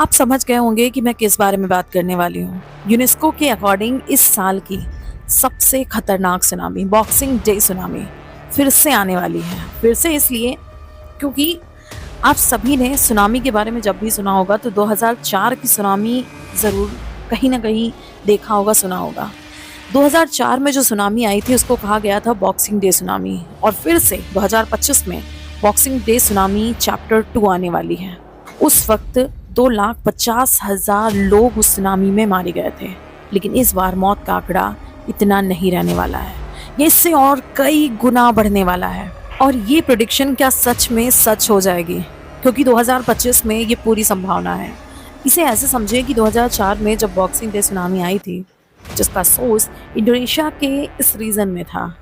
आप समझ गए होंगे कि मैं किस बारे में बात करने वाली हूँ। यूनेस्को के अकॉर्डिंग इस साल की सबसे खतरनाक सुनामी, बॉक्सिंग डे सुनामी, फिर से आने वाली है। फिर से इसलिए क्योंकि आप सभी ने सुनामी के बारे में जब भी सुना होगा तो 2004 की सुनामी ज़रूर कहीं ना कहीं देखा होगा, सुना होगा। 2004 में जो सुनामी आई थी उसको कहा गया था बॉक्सिंग डे सुनामी, और फिर से 2025 में बॉक्सिंग डे सुनामी चैप्टर 2 आने वाली है। उस वक्त 2,50,000 लोग उस सुनामी में मारे गए थे, लेकिन इस बार मौत का आंकड़ा इतना नहीं रहने वाला है। ये इससे और कई गुना बढ़ने वाला है। और ये प्रेडिक्शन क्या सच में सच हो जाएगी? क्योंकि 2025 में ये पूरी संभावना है। इसे ऐसे समझिए कि 2004 में जब बॉक्सिंग डे सुनामी आई थी, जिसका सोर्स इंडोनेशिया के इस रीजन में था,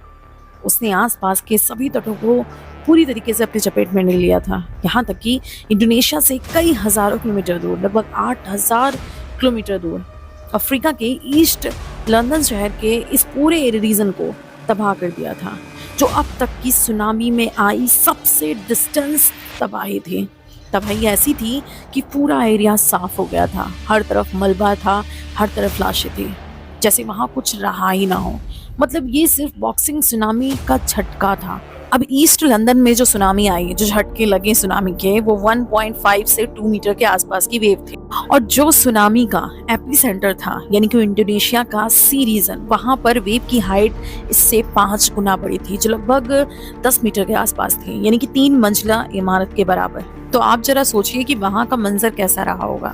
उसने आसपास के सभी तटों को पूरी तरीके से अपनी चपेट में ले लिया था। यहाँ तक कि इंडोनेशिया से कई हजारों किलोमीटर दूर, लगभग 8,000 किलोमीटर दूर, अफ्रीका के ईस्ट लंदन शहर के इस पूरे रीजन को तबाह कर दिया था, जो अब तक की सुनामी में आई सबसे डिस्टेंस तबाही थी। तबाही ऐसी थी कि पूरा एरिया साफ हो गया था, हर तरफ मलबा था, हर तरफ लाशें थी, जैसे वहाँ कुछ रहा ही ना हो। मतलब ये सिर्फ बॉक्सिंग सुनामी का झटका था। अब ईस्ट लंदन में जो सुनामी आई, जो झटके लगे सुनामी के, वो 1.5 से 2 मीटर के आसपास की वेव थी। और जो सुनामी का एपी सेंटर था, यानी कि इंडोनेशिया का सी रीजन, वहां पर वेव की हाइट इससे 5 गुना बड़ी थी, जो लगभग 10 मीटर के आसपास थी, यानी कि 3 मंजिला इमारत के बराबर। तो आप जरा सोचिए कि वहां का मंजर कैसा रहा होगा।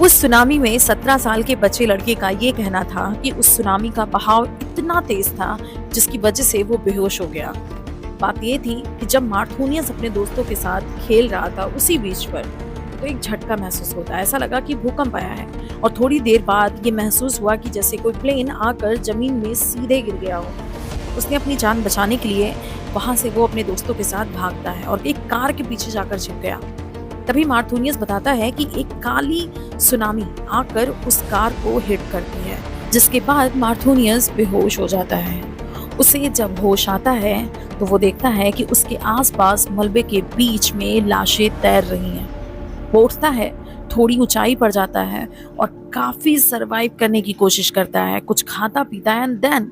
उस सुनामी में 17 साल के बच्चे लड़के का ये कहना था कि उस सुनामी का बहाव इतना तेज था जिसकी वजह से वो बेहोश हो गया। बात ये थी कि जब मार्थोनियस अपने दोस्तों के साथ खेल रहा था उसी बीच पर, तो एक झटका महसूस होता है। ऐसा लगा कि भूकंप आया है, और थोड़ी देर बाद ये महसूस हुआ कि जैसे कोई प्लेन आकर जमीन में सीधे गिर गया हो। उसने अपनी जान बचाने के लिए वहां से वो अपने दोस्तों के साथ भागता है और एक कार के पीछे जाकर छिप गया। तभी मार्थोनियस बताता है कि एक काली सुनामी आकर उस कार को हिट करती है, जिसके बाद मार्थोनियस बेहोश हो जाता है। उसे जब होश आता है तो वो देखता है कि उसके आसपास मलबे के बीच में लाशें तैर रही हैं। वो उठता है, थोड़ी ऊंचाई पर जाता है और काफी सरवाइव करने की कोशिश करता है, कुछ खाता पीता है, एंड देन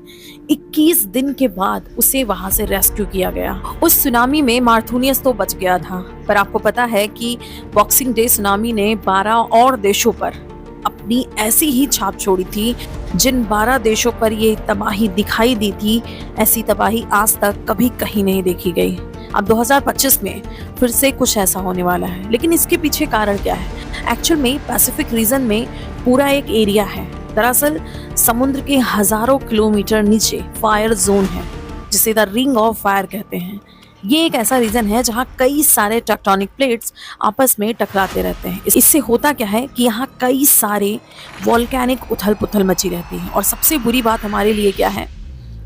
21 दिन के बाद उसे वहां से रेस्क्यू किया गया। उस सुनामी में मार्थोनियस तो बच गया था, पर आपको पता है कि बॉक्सिंग डे सुनामी ने 12 और देशों पर अपनी ऐसी ही छाप छोड़ी थी। जिन 12 देशों पर ये तबाही दिखाई दी थी, ऐसी तबाही आज तक कभी कहीं नहीं देखी गई। अब 2025 में फिर से कुछ ऐसा होने वाला है, लेकिन इसके पीछे कारण क्या है? एक्चुअल में पैसिफिक रीजन में पूरा एक एरिया है। दरअसल समुद्र के हजारों किलोमीटर नीचे फायर जोन है, जिसे द रिंग ऑफ फायर कहते हैं। ये एक ऐसा रीजन है जहाँ कई सारे टेक्टोनिक प्लेट्स आपस में टकराते रहते हैं। इससे होता क्या है कि यहाँ कई सारे वॉल्केनिक उथल पुथल मची रहती है। और सबसे बुरी बात हमारे लिए क्या है,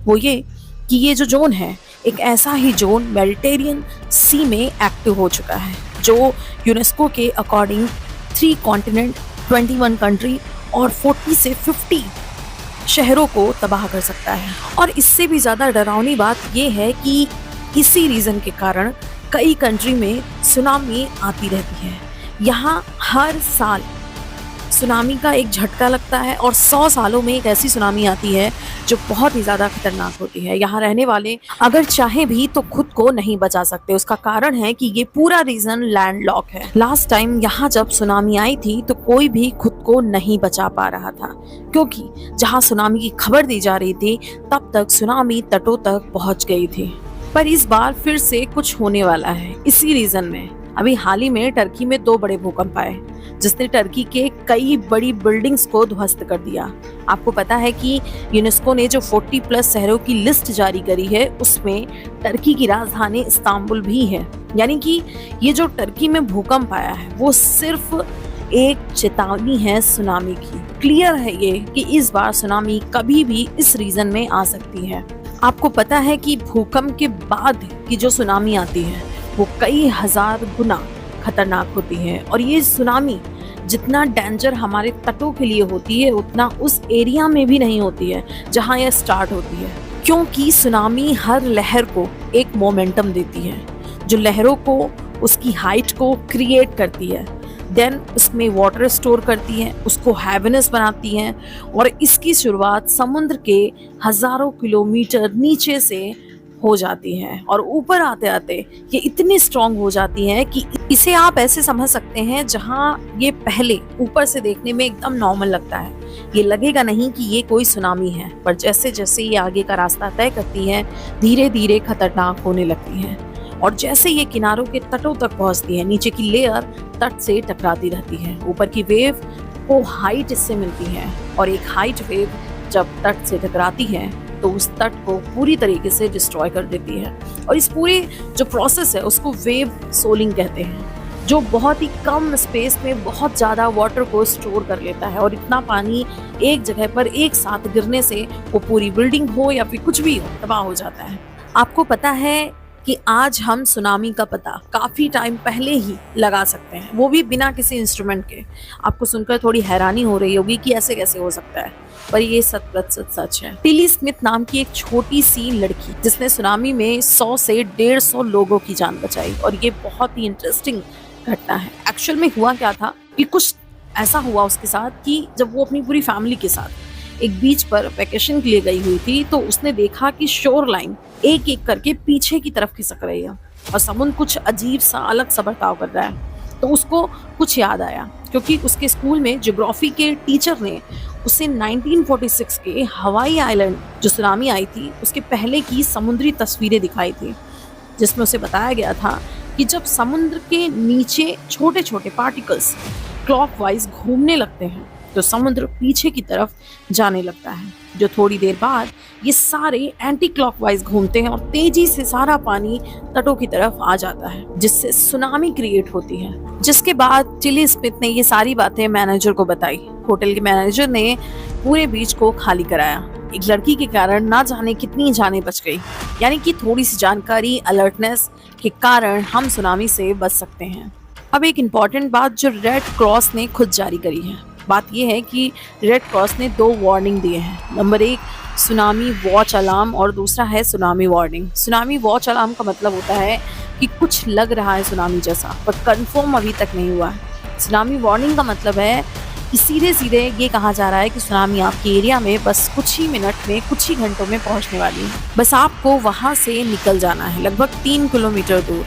वो ये कि ये जो जोन है, एक ऐसा ही जोन मेडिटेरियन सी में एक्टिव हो चुका है, जो यूनेस्को के अकॉर्डिंग 3 कॉन्टिनेंट, 21 कंट्री और 40 से 50 शहरों को तबाह कर सकता है। और इससे भी ज़्यादा डरावनी बात ये है कि इसी रीजन के कारण कई कंट्री में सुनामी आती रहती है। यहाँ हर साल सुनामी का एक झटका लगता है, और 100 सालों में एक ऐसी सुनामी आती है जो बहुत ही ज़्यादा खतरनाक होती है। यहाँ रहने वाले अगर चाहे भी तो खुद को नहीं बचा सकते। उसका कारण है कि ये पूरा रीजन लैंडलॉक है। लास्ट टाइम यहाँ जब सुनामी आई थी तो कोई भी खुद को नहीं बचा पा रहा था, क्योंकि जहाँ सुनामी की खबर दी जा रही थी तब तक सुनामी तटों तक पहुँच गई थी। पर इस बार फिर से कुछ होने वाला है इसी रीजन में। अभी हाल ही में टर्की में 2 बड़े भूकंप आए, जिसने टर्की के कई बड़ी बिल्डिंग्स को ध्वस्त कर दिया। आपको पता है कि यूनेस्को ने जो 40+ शहरों की लिस्ट जारी करी है, उसमें टर्की की राजधानी इस्तांबुल भी है। यानी कि ये जो टर्की में भूकंप आया है वो सिर्फ एक चेतावनी है सुनामी की। क्लियर है ये कि इस बार सुनामी कभी भी इस रीजन में आ सकती है। आपको पता है कि भूकंप के बाद की जो सुनामी आती है वो कई हजार गुना खतरनाक होती है। और ये सुनामी जितना डेंजर हमारे तटों के लिए होती है, उतना उस एरिया में भी नहीं होती है जहाँ यह स्टार्ट होती है, क्योंकि सुनामी हर लहर को एक मोमेंटम देती है, जो लहरों को, उसकी हाइट को क्रिएट करती है। देन उसमें वाटर स्टोर करती हैं, उसको हैविनस बनाती हैं और इसकी शुरुआत समुद्र के हजारों किलोमीटर नीचे से हो जाती है और ऊपर आते आते ये इतनी स्ट्रांग हो जाती है कि इसे आप ऐसे समझ सकते हैं जहां ये पहले ऊपर से देखने में एकदम नॉर्मल लगता है, ये लगेगा नहीं कि ये कोई सुनामी है, पर जैसे जैसे ये आगे का रास्ता तय करती है धीरे धीरे खतरनाक होने लगती है और जैसे ये किनारों के तटों तक पहुंचती है नीचे की लेयर तट से टकराती रहती है। ऊपर की वेव को हाइट इससे मिलती है और एक हाइट वेव जब तट से टकराती है तो उस तट को पूरी तरीके से डिस्ट्रॉय कर देती है और इस पूरे जो प्रोसेस है उसको वेव सोलिंग कहते हैं, जो बहुत ही कम स्पेस में बहुत ज़्यादा वाटर को स्टोर कर लेता है और इतना पानी एक जगह पर एक साथ गिरने से वो पूरी बिल्डिंग हो या फिर कुछ भी हो तबाह हो जाता है। आपको पता है कि आज हम सुनामी का पता काफ़ी टाइम पहले ही लगा सकते हैं, वो भी बिना किसी इंस्ट्रूमेंट के। आपको सुनकर थोड़ी हैरानी हो रही होगी कि ऐसे कैसे हो सकता है, पर ये 100% सच है। टिली स्मिथ नाम की एक छोटी सी लड़की जिसने सुनामी में 100 से 150 लोगों की जान बचाई और ये बहुत ही इंटरेस्टिंग घटना है। एक्चुअल में हुआ क्या था कि कुछ ऐसा हुआ उसके साथ कि जब वो अपनी पूरी फैमिली के साथ एक बीच पर वैकेशन के लिए गई हुई थी तो उसने देखा कि शोर लाइन एक एक करके पीछे की तरफ खिसक रही है और समुद्र कुछ अजीब सा अलग सा बर्ताव कर रहा है। तो उसको कुछ याद आया क्योंकि उसके स्कूल में ज्योग्राफी के टीचर ने उसे 1946 के हवाई आइलैंड जो सुनामी आई थी उसके पहले की समुद्री तस्वीरें दिखाई थी, जिसमें उसे बताया गया था कि जब समुद्र के नीचे छोटे छोटे पार्टिकल्स क्लॉकवाइज घूमने लगते हैं तो समुद्र पीछे की तरफ जाने लगता है, जो थोड़ी देर बाद ये सारे एंटी क्लॉकवाइज घूमते हैं और तेजी से सारा पानी तटों की तरफ आ जाता है जिससे सुनामी क्रिएट होती है। जिसके बाद टिली स्मिथ ने ये सारी बातें मैनेजर को बताई। होटल के मैनेजर ने पूरे बीच को खाली कराया। एक लड़की के कारण ना जाने कितनी जानें बच गई, यानी कि थोड़ी सी जानकारी अलर्टनेस के कारण हम सुनामी से बच सकते हैं। अब एक इम्पॉर्टेंट बात जो रेड क्रॉस ने खुद जारी करी है, बात यह है कि रेड क्रॉस ने 2 वार्निंग दिए हैं। नंबर 1 सुनामी वॉच अलार्म और दूसरा है tsunami warning. Tsunami watch alarm का मतलब होता है कि कुछ लग रहा है सुनामी जैसा, पर कंफर्म अभी तक नहीं हुआ है। सुनामी वार्निंग का मतलब है कि सीधे सीधे ये कहा जा रहा है कि सुनामी आपके एरिया में बस कुछ ही मिनट में कुछ ही घंटों में पहुंचने वाली है। बस आपको वहां से निकल जाना है लगभग 3 किलोमीटर दूर,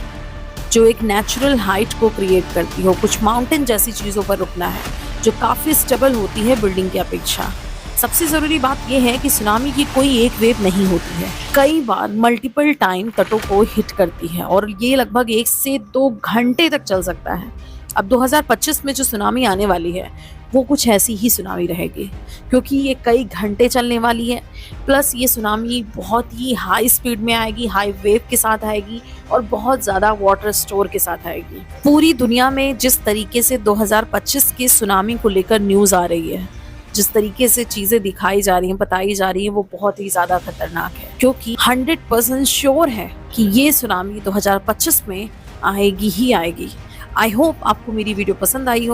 जो एक नेचुरल हाइट को क्रिएट करती हो। कुछ माउंटेन जैसी चीज़ों पर रुकना है जो काफ़ी स्टेबल होती है बिल्डिंग की अपेक्षा। सबसे ज़रूरी बात यह है कि सुनामी की कोई एक वेव नहीं होती है, कई बार मल्टीपल टाइम तटों को हिट करती है और ये लगभग 1 से 2 घंटे तक चल सकता है। अब 2025 में जो सुनामी आने वाली है वो कुछ ऐसी ही सुनामी रहेगी, क्योंकि ये कई घंटे चलने वाली है। प्लस ये सुनामी बहुत ही हाई स्पीड में आएगी, हाई वेव के साथ आएगी और बहुत ज़्यादा वाटर स्टोर के साथ आएगी। पूरी दुनिया में जिस तरीके से 2025 के सुनामी को लेकर न्यूज़ आ रही है, जिस तरीके से चीज़ें दिखाई जा रही हैं, बताई जा रही हैं, वो बहुत ही ज़्यादा खतरनाक है, क्योंकि 100% श्योर है कि ये सुनामी 2025 में आएगी ही आएगी। आई होप आपको मेरी वीडियो पसंद आई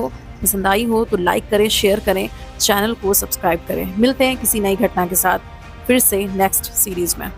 हो तो लाइक करें, शेयर करें, चैनल को सब्सक्राइब करें। मिलते हैं किसी नई घटना के साथ फिर से नेक्स्ट सीरीज में।